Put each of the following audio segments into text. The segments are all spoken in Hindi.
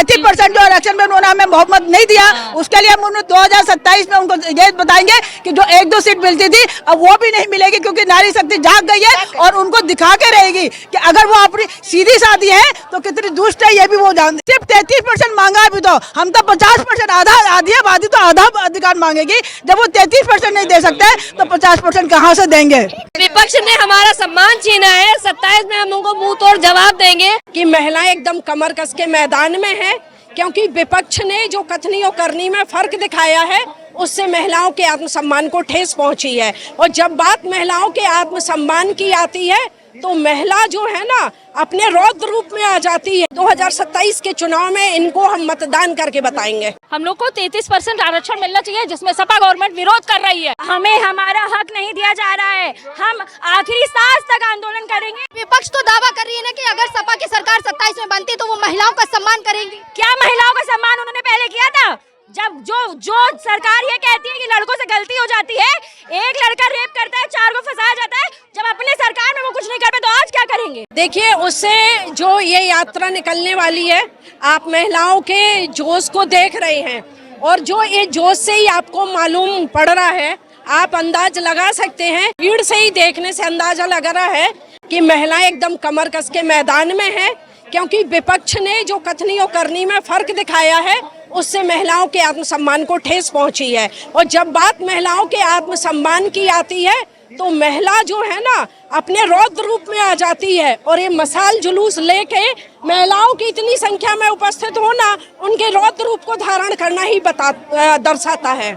33% जो इलेक्शन में उन्होंने हमें बहुमत नहीं दिया, उसके लिए हम उन्हें 2027 में उनको ये बताएंगे कि जो 1-2 सीट मिलती थी अब वो भी नहीं मिलेगी, क्योंकि नारी शक्ति जाग गई है और उनको दिखा के रहेगी कि अगर वो अपनी सीधी साधी है तो कितनी दुष्ट है ये भी वो जानते। सिर्फ 33% मांगा है, अभी तो हम तो 50% आधी आबादी तो आधा अधिकार मांगेगी। जब वो 33% नहीं दे सकते तो 50% कहाँ से देंगे। विपक्ष ने हमारा सम्मान छीना है, 27 में हम उनको मुंह तोड़ जवाब देंगे कि महिलाएं एकदम कमर कस के मैदान में है, क्योंकि विपक्ष ने जो कथनी और करनी में फर्क दिखाया है उससे महिलाओं के आत्मसम्मान को ठेस पहुंची है। और जब बात महिलाओं के आत्मसम्मान की आती है तो महिला जो है ना अपने रौद्र रूप में आ जाती है। 2027 के चुनाव में इनको हम मतदान करके बताएंगे। हम लोग को 33% आरक्षण मिलना चाहिए, जिसमें सपा गवर्नमेंट विरोध कर रही है। हमें हमारा हक नहीं दिया जा रहा है, हम आखिरी सांस तक आंदोलन करेंगे। विपक्ष तो दावा कर रही है ना कि अगर सपा की सरकार 27 में बनती तो वो महिलाओं का सम्मान करेंगी। क्या महिलाओं का सम्मान उन्होंने पहले किया था? जब जो सरकार ये कहती है कि लड़कों से गलती हो जाती है, एक लड़का रेप करता है 4 को फंसाया जाता है, जब अपने सरकार में वो कुछ नहीं कर पाए तो आज क्या करेंगे? देखिए, उससे जो ये यात्रा निकलने वाली है, आप महिलाओं के जोश को देख रहे हैं और जो ये जोश से ही आपको मालूम पड़ रहा है, आप अंदाज लगा सकते हैं, भीड़ से ही देखने से अंदाजा लग रहा है कि महिलाएं एकदम कमर कस के मैदान में है, क्योंकि विपक्ष ने जो कथनी और करनी में फर्क दिखाया है उससे महिलाओं के आत्मसम्मान को ठेस पहुंची है। और जब बात महिलाओं के आत्मसम्मान की आती है तो महिला जो है ना अपने रौद्र रूप में आ जाती है। और ये मशाल जुलूस लेके महिलाओं की इतनी संख्या में उपस्थित होना उनके रौद्र रूप को धारण करना ही दर्शाता है।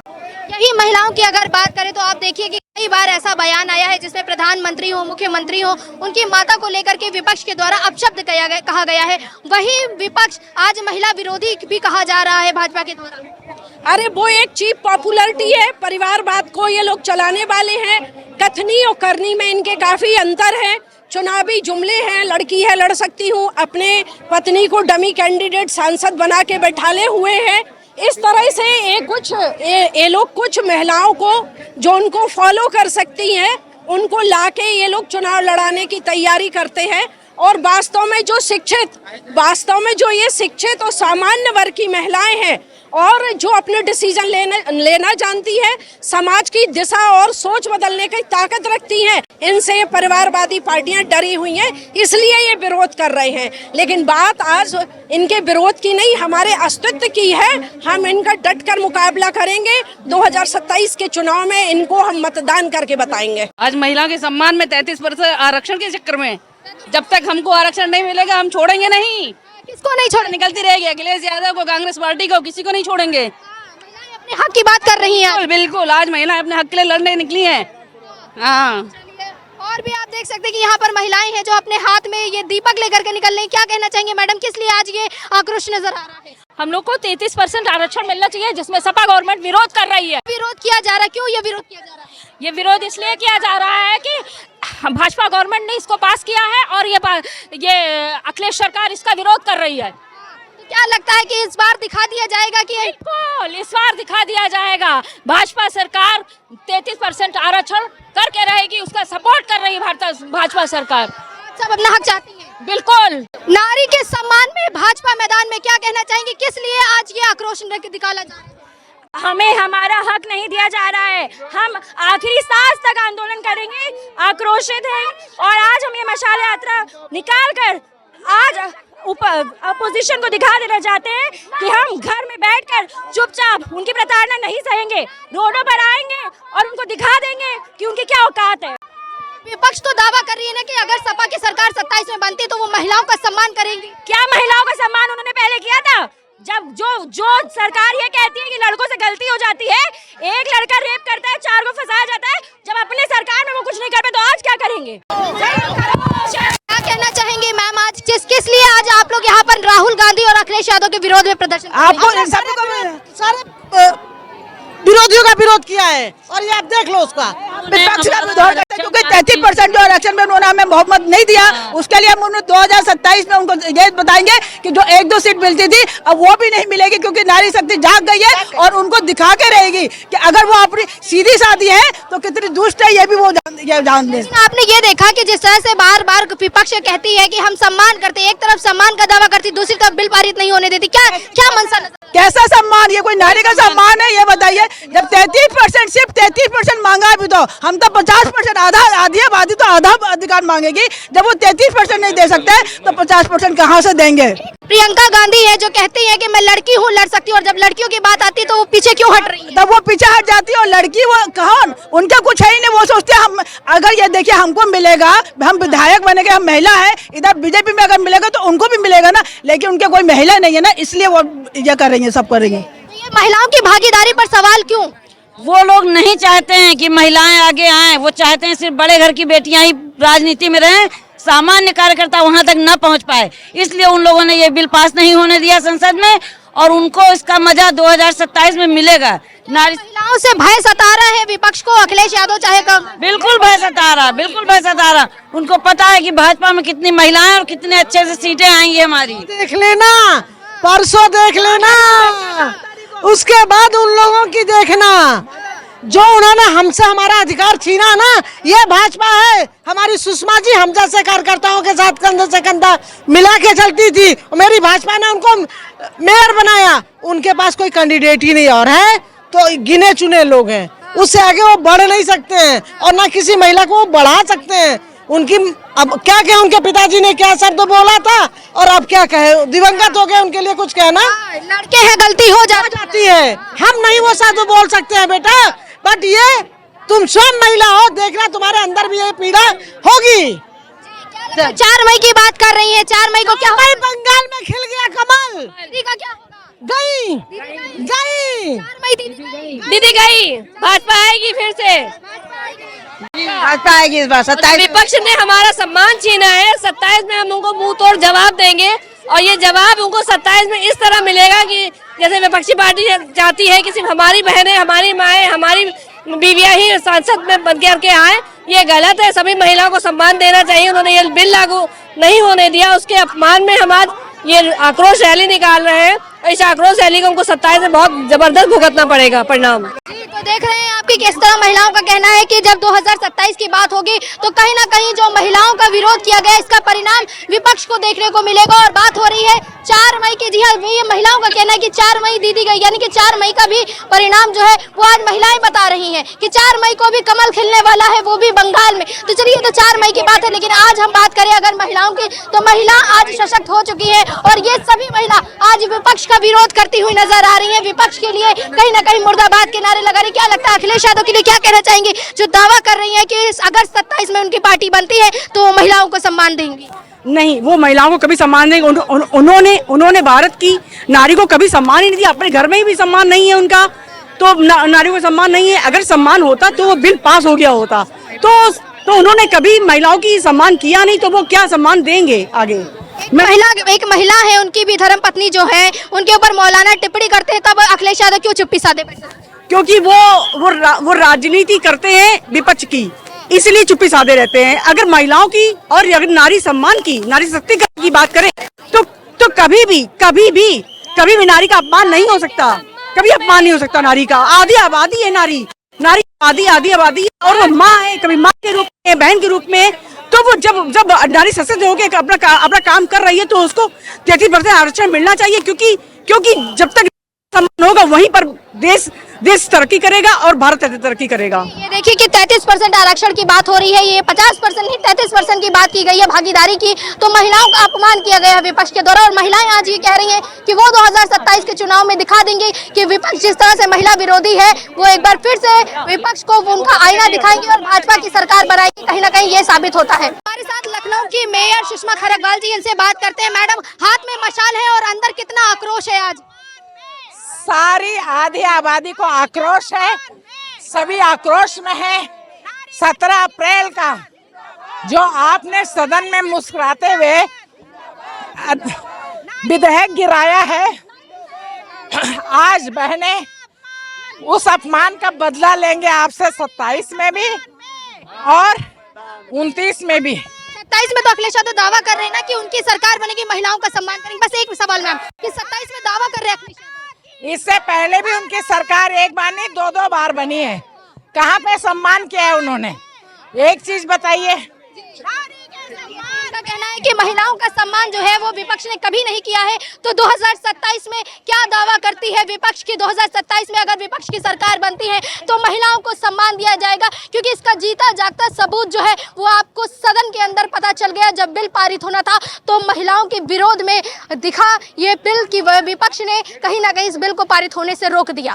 यही महिलाओं की अगर बात करें तो आप देखिए कि कई बार ऐसा बयान आया है जिसमें प्रधानमंत्री हो, मुख्यमंत्री हो, उनकी माता को लेकर के विपक्ष के द्वारा अपशब्द कहा गया है। वही विपक्ष आज महिला विरोधी भी कहा जा रहा है भाजपा के द्वारा। अरे वो एक चीप पॉपुलरिटी है, परिवारवाद को ये लोग चलाने वाले हैं। कथनी और करनी में इनके काफी अंतर है। चुनावी जुमले हैं, लड़की है लड़ सकती हूँ, अपने पत्नी को डमी कैंडिडेट सांसद बना के बैठाले हुए हैं। इस तरह से ये लोग कुछ महिलाओं को जो उनको फॉलो कर सकती हैं उनको लाके ये लोग चुनाव लड़ाने की तैयारी करते हैं। और वास्तव में जो ये शिक्षित और सामान्य वर्ग की महिलाएं हैं और जो अपने डिसीजन लेना जानती है, समाज की दिशा और सोच बदलने की ताकत रखती हैं, इनसे ये परिवारवादी पार्टियां डरी हुई हैं, इसलिए ये विरोध कर रहे हैं। लेकिन बात आज इनके विरोध की नहीं, हमारे अस्तित्व की है। हम इनका डटकर मुकाबला करेंगे। 2027 के चुनाव में इनको हम मतदान करके बताएंगे। आज महिलाओं के सम्मान में 33% आरक्षण के चक्कर में जब तक हमको आरक्षण नहीं मिलेगा हम छोड़ेंगे नहीं। किसको नहीं छोड़ निकलती रहेगी, अखिलेश यादव को, कांग्रेस पार्टी को, किसी को नहीं छोड़ेंगे। महिलाएं अपने हक की बात कर रही हैं। बिल्कुल, आज महिलाएं अपने हक के लिए लड़ने निकली हैं। हाँ, और भी आप देख सकते हैं कि यहाँ पर महिलाएं हैं जो अपने हाथ में ये दीपक लेकर के निकल रही हैं। क्या कहना चाहेंगे मैडम, किस लिए आज ये आक्रोश नजर आ रहा है? हम लोग को 33% आरक्षण मिलना चाहिए, जिसमें सपा गवर्नमेंट विरोध कर रही है। विरोध किया जा रहा है, क्यों ये विरोध किया जा रहा है? ये विरोध इसलिए किया जा रहा है कि भाजपा गवर्नमेंट ने इसको पास किया है और ये अखिलेश सरकार इसका विरोध कर रही है। तो क्या लगता है कि इस बार दिखा दिया जाएगा कि बिल्कुल इस बार दिखा दिया जाएगा। भाजपा सरकार 33% आरक्षण करके रहेगी, उसका सपोर्ट कर रही है भाजपा सरकार। सब अपना हक चाहती है। बिल्कुल। नारी के सम्मान में भाजपा मैदान में, क्या कहना चाहेंगे, किस लिए आज ये आक्रोश निकाला जा रहा है? हमें हमारा हक नहीं दिया जा रहा है, हम आखिरी सांस तक आंदोलन करेंगे, आक्रोशित हैं। और आज हम ये मशाल यात्रा निकाल कर आज अपोजिशन को दिखा देना चाहते हैं कि हम घर में बैठकर चुपचाप उनकी प्रताड़ना नहीं सहेंगे, रोडों पर आएंगे और उनको दिखा देंगे कि उनकी क्या औकात है। विपक्ष तो दावा कर रही है ना कि अगर सपा की सरकार 27 में बनती तो वो महिलाओं का सम्मान करेंगी। क्या महिलाओं का सम्मान उन्होंने पहले किया था? जब जो सरकार ये कहती है कि लड़कों से गलती हो जाती है, एक लड़का रेप करता है 4 को फंसाया जाता है, जब अपने सरकार में वो कुछ नहीं कर पाए तो आज क्या करेंगे? क्या कहना चाहेंगे मैम, आज किस लिए आज आप लोग यहाँ पर राहुल गांधी और अखिलेश यादव के विरोध में प्रदर्शन? आपको विरोधियों का विरोध किया है और ये आप देख लो उसका विपक्ष का विरोध करते हैं, क्योंकि 33% जो आरक्षण में उन्होंने हमें बहुमत नहीं दिया, उसके लिए हम उन्हें 2027 में उनको ये बताएंगे कि जो 1-2 सीट मिलती थी अब वो भी नहीं मिलेगी, क्योंकि नारी शक्ति जाग गई है और उनको दिखा के रहेगी कि अगर वो अपनी सीधी साधी है तो कितनी दुष्ट है, ये भी वो जान ले। आपने ये देखा कि जिस तरह से बार बार विपक्ष कहती है कि हम सम्मान करते हैं, एक तरफ सम्मान का दावा करती, दूसरी तरफ बिल पारित नहीं होने देती, क्या मनसा कैसा सम्मान? ये कोई नारी का सम्मान है? ये बताइए, जब 33% सिर्फ 33% मांगा है, भी तो हम तो 50% आधी आबादी तो आधा अधिकार मांगेगी। जब वो 33% नहीं दे सकते तो 50% कहाँ से देंगे? प्रियंका गांधी है जो कहती है कि मैं लड़की हूँ, लड़ सकती हूँ, और जब लड़कियों की बात आती है तो वो पीछे क्यों हट रही है? तब वो पीछे हट जाती है। और लड़की वो कौन? उनका कुछ है ही नहीं। वो सोचते हम अगर ये देखिए हमको मिलेगा, हम विधायक बनेंगे, हम महिला है, इधर बीजेपी में अगर मिलेगा तो उनको भी मिलेगा ना, लेकिन उनके कोई महिला नहीं है ना, इसलिए वो ये कर रही है, सब करेंगे। ये महिलाओं की भागीदारी पर सवाल क्यों? वो लोग नहीं चाहते हैं कि महिलाएं आगे आएं, वो चाहते हैं सिर्फ बड़े घर की बेटियां ही राजनीति में रहें, सामान्य कार्यकर्ता वहां तक न पहुंच पाए। इसलिए उन लोगों ने ये बिल पास नहीं होने दिया संसद में, और उनको इसका मजा 2027 में मिलेगा। महिलाओं से भय सता रहा है विपक्ष को, अखिलेश यादव चाहे कब? बिल्कुल भय सता रहा, बिल्कुल भय सता रहा। उनको पता है कि भाजपा में कितनी महिलाएं और कितने अच्छे से सीटें आएंगी हमारी। देख लेना, परसों देख लेना, उसके बाद उन लोगों की देखना जो उन्होंने हमसे हमारा अधिकार छीना ना। ये भाजपा है, हमारी सुषमा जी हम जैसे कार्यकर्ताओं के साथ कंधे से कंधा मिला के चलती थी, मेरी भाजपा ने उनको मेयर बनाया। उनके पास कोई कैंडिडेट ही नहीं और है, तो गिने चुने लोग हैं, उससे आगे वो बढ़ नहीं सकते हैं और ना किसी महिला को वो बढ़ा सकते हैं। उनकी अब क्या कहे, उनके पिताजी ने क्या शब्द बोला था और अब क्या कहे, दिवंगत हो गए, उनके लिए कुछ कहना। लड़के हैं, गलती हो जाती है, हम नहीं वो शब्द बोल सकते हैं बेटा, बट ये तुम स्वयं महिला हो, देखना तुम्हारे अंदर भी ये पीड़ा होगी। 4 मई की बात कर रही है, 4 मई को क्या हुआ? बंगाल में खिल गया कमल। दीदी का क्या होगा? गई 4 मई दीदी गई, भाजपा आएगी फिर से, भाजपा आएगी इस बार 27। विपक्ष ने हमारा सम्मान छीना है, 27 में हम उनको मुंह तोड़ जवाब देंगे, और ये जवाब उनको 27 में इस तरह मिलेगा कि जैसे विपक्षी पार्टी चाहती है कि सिर्फ हमारी बहनें, हमारी माएं, हमारी बीवियां ही संसद में बन करके आए। ये गलत है, सभी महिलाओं को सम्मान देना चाहिए। उन्होंने ये बिल लागू नहीं होने दिया, उसके अपमान में हम आज ये आक्रोश रैली निकाल रहे हैं। इस आक्रोश रैली को हमको 27 में बहुत जबरदस्त भुगतना पड़ेगा परिणाम। तो देख रहे हैं आपकी किस तरह महिलाओं का कहना है कि जब 2027 की बात होगी तो कहीं ना कहीं जो महिलाओं का विरोध किया गया, इसका परिणाम विपक्ष को देखने को मिलेगा। और बात हो रही है 4 मई की। जी हाँ, ये महिलाओं का कहना है कि 4 मई दीदी गई, यानी कि 4 मई का भी परिणाम जो है वो आज महिलाएं बता रही हैं कि 4 मई को भी कमल खिलने वाला है, वो भी बंगाल में। तो चलिए, तो 4 मई की बात है, लेकिन आज हम बात करें अगर महिलाओं की, तो महिला आज सशक्त हो चुकी है और ये सभी महिला आज विपक्ष का विरोध करती हुई नजर आ रही है। विपक्ष के लिए कहीं ना कहीं मुर्दाबाद के नारे लगा रही। क्या लगता है अखिलेश यादव के लिए क्या कहना चाहेंगे, जो दावा कर रही है कि अगर 27 में उनकी पार्टी बनती है तो महिलाओं को सम्मान देंगी? नहीं, वो महिलाओं को कभी सम्मान नहीं। उन्होंने भारत की नारी को कभी सम्मान ही नहीं दिया। अपने घर में ही भी सम्मान नहीं है उनका, तो नारी को सम्मान नहीं है। अगर सम्मान होता तो वो बिल पास हो गया होता। तो उन्होंने कभी महिलाओं की सम्मान किया नहीं, तो वो क्या सम्मान देंगे आगे? एक महिला है, उनकी भी धर्म पत्नी जो है, उनके ऊपर मौलाना टिप्पणी करते हैं, तब अखिलेश यादव क्यों चुप्पी साधे बैठे? क्योंकि वो राजनीति करते हैं विपक्ष की, इसलिए चुप्पी साधे रहते हैं। अगर महिलाओं की और अगर नारी सम्मान की, नारी शक्तिकरण की बात करें तो कभी भी नारी का अपमान नहीं हो सकता। कभी अपमान नहीं हो सकता नारी का। आधी आबादी है नारी आधी आबादी, और वो माँ है, कभी माँ के रूप में, बहन के रूप में। तो वो जब नारी सशक्त होकर अपना काम कर रही है तो उसको 33% आरक्षण मिलना चाहिए, क्योंकि जब तक सम्मान होगा वहीं पर देश तरक्की करेगा और भारत तरक्की करेगा। ये देखिए कि 33% आरक्षण की बात हो रही है, ये 50% नहीं 33% की बात की गई है भागीदारी की। तो महिलाओं का अपमान किया गया है विपक्ष के द्वारा, और महिलाएं आज ये कह रही हैं कि वो 2027 के चुनाव में दिखा देंगे कि विपक्ष जिस तरह से महिला विरोधी है, वो एक बार फिर से विपक्ष को उनका आईना दिखाएंगे और भाजपा की सरकार बनाएगी। कहीं ना कहीं ये साबित होता है। हमारे साथ लखनऊ की मेयर सुषमा खरगवाल जी, इनसे बात करते हैं। मैडम, हाथ में मशाल है और अंदर कितना आक्रोश है आज? सारी आधी आबादी को आक्रोश है, सभी आक्रोश में है। 17 अप्रैल का जो आपने सदन में मुस्कुराते हुए विधेयक गिराया है, आज बहनें उस अपमान का बदला लेंगे आपसे 27 में भी और 29 में भी। 27 में तो अखिलेश यादव दावा कर रहे हैं ना कि उनकी सरकार बनेगी, महिलाओं का सम्मान करेंगे। बस एक सवाल मैम कि 27 में दावा कर रहे हैं अखिलेश यादव, इससे पहले भी उनकी सरकार एक बार नहीं 2-2 बार बनी है, कहाँ पे सम्मान किया है उन्होंने? एक चीज बताइए। उनका कहना है कि महिलाओं का सम्मान जो है वो विपक्ष ने कभी नहीं किया है। तो 2027 में क्या दावा करती है विपक्ष की? 2027 में अगर विपक्ष की सरकार बनती है तो महिलाओं को सम्मान दिया जाएगा, क्योंकि इसका जीता जागता सबूत जो है वो आपको सदन के अंदर पता चल गया। जब बिल पारित होना था तो महिलाओं के विरोध में दिखा ये बिल की विपक्ष ने कहीं ना कहीं इस बिल को पारित होने से रोक दिया।